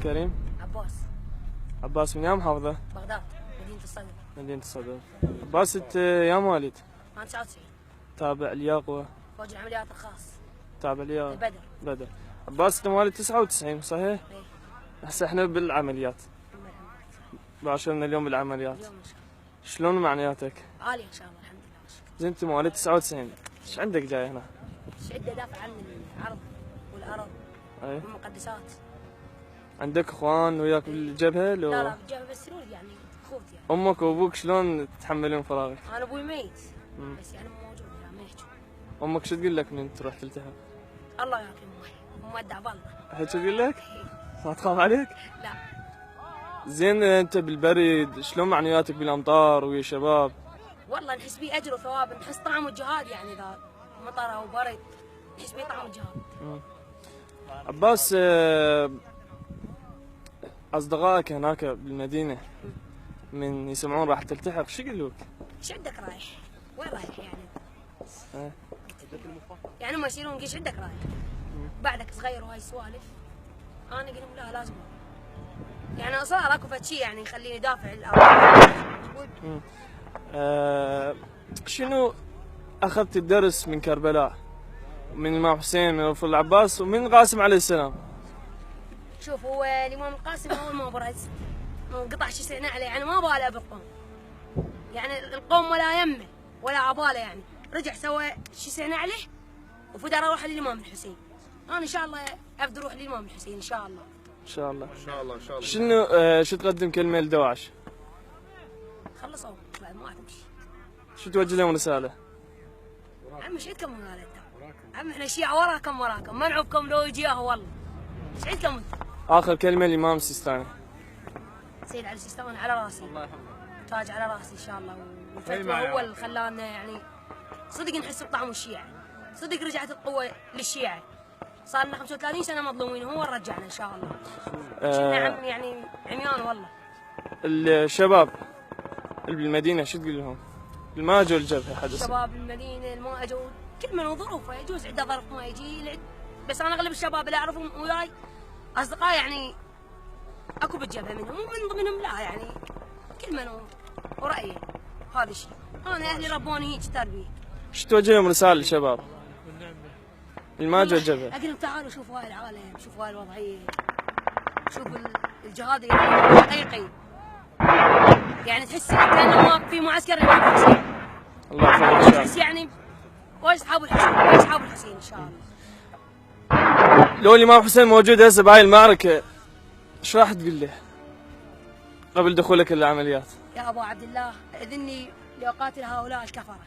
الكريم؟ عباس. عباس من يا محافظة؟ بغداد، مدينة الصدر. مدينة الصدر. عباس انت يا مواليد؟ أنا 99. تابع الياقوة؟ فوج العمليات الخاص. تابع الياقوة؟ البدر. بدر. عباس انت مواليد 99 صحيح؟ ايه. هسه احنا بالعمليات. باشرنا اليوم بالعمليات. اليوم ان شاء الله. شلون معنوياتك؟ عالية ان شاء الله الحمد لله. زين انت مواليد 99 ايش عندك جاي هنا؟ ايش عندي ادافع عن العرض والارض اي. والمقدسات. عندك اخوان وياك بالجبهة لو؟ لا بالجبهة بس يعني اخوتي يعني. امك وابوك شلون تحملون فراغك؟ انا ابوي ميت بس يعني موجود يعني ما يحكي. امك شو تقول لك من تروح تلتحق؟ الله يعافي امي، مودع بالله. هيك تقول لك؟ ما تخاف عليك؟ لا. زين انت بالبرد شلون معنوياتك بالامطار ويا شباب؟ والله نحس بيه اجر وثواب، نحس طعم الجهاد يعني اذا مطر او برد نحس بيه طعم الجهاد. عباس اصدقائك هناك بالمدينه من يسمعون راح تلتحق شو يقولوك؟ ايش عندك رايح؟ وين رايح يعني؟ ايه. يعني هم يصيرون ايش عندك رايح؟ بعدك صغير وهاي السوالف. انا اقول لهم لا لازم يعني صار اكو فد شيء يعني يخليني دافع شنو اخذت الدرس من كربلاء؟ من الامام حسين من الرسول العباس ومن قاسم عليه السلام؟ شوف هو الامام القاسم اول ما برز انقطع شو سنة عليه يعني ما باله بالقوم. يعني القوم ولا يمه ولا عباله يعني رجع سوى شو سنة عليه وفدر اروح للامام الحسين. انا ان شاء الله افدي اروح للامام الحسين ان شاء الله. ان شاء الله. ان شاء الله ان شاء الله. شنو شو تقدم كلمه لدواعش؟ خلصوا بعد ما تمشي. شو توجه لهم رساله؟ عم ايش عندكم من هذا؟ عم احنا شيعة وراكم ما نعوفكم لو يجيها والله. ايش عندكم انتم؟ اخر كلمه الامام السيستاني. سيد علي السيستاني على راسي. الله يحفظه. تاج على راسي ان شاء الله والفتوى هو اللي خلانا يعني صدق نحس بطعم الشيعة. صدق رجعت القوة للشيعة. صار لنا 35 سنة مظلومين هو رجعنا ان شاء الله. كنا عم يعني عميان والله. الشباب اللي بالمدينه شو تقول لهم؟ اللي ما اجوا الجبهه حدث. شباب المدينة اللي ما اجوا كل من ظروفه يجوز عنده ظرف ما يجي بس انا اغلب الشباب اللي اعرفهم وياي اصدقاء يعني اكو بالجبهه منهم ومن ضمنهم لا يعني كل من ورأيه هذا الشيء. انا اهلي ربوني هيك تربيه. شو توجه لهم رساله للشباب؟ اللي ما اجوا الجبهه. اقول لهم تعالوا شوفوا هاي العالم، شوفوا هاي الوضعيه، شوفوا الجهاد الحقيقي. يعني تحس كانه في معسكر الامام الحسين. الله يحفظك. تحس يعني واصحاب الحسين واصحاب الحسين ان شاء الله. لو الامام حسين موجود هسه بهاي المعركه ايش راح تقول له؟ قبل دخولك للعمليات. يا ابو عبد الله اذني لاقاتل هؤلاء الكفره.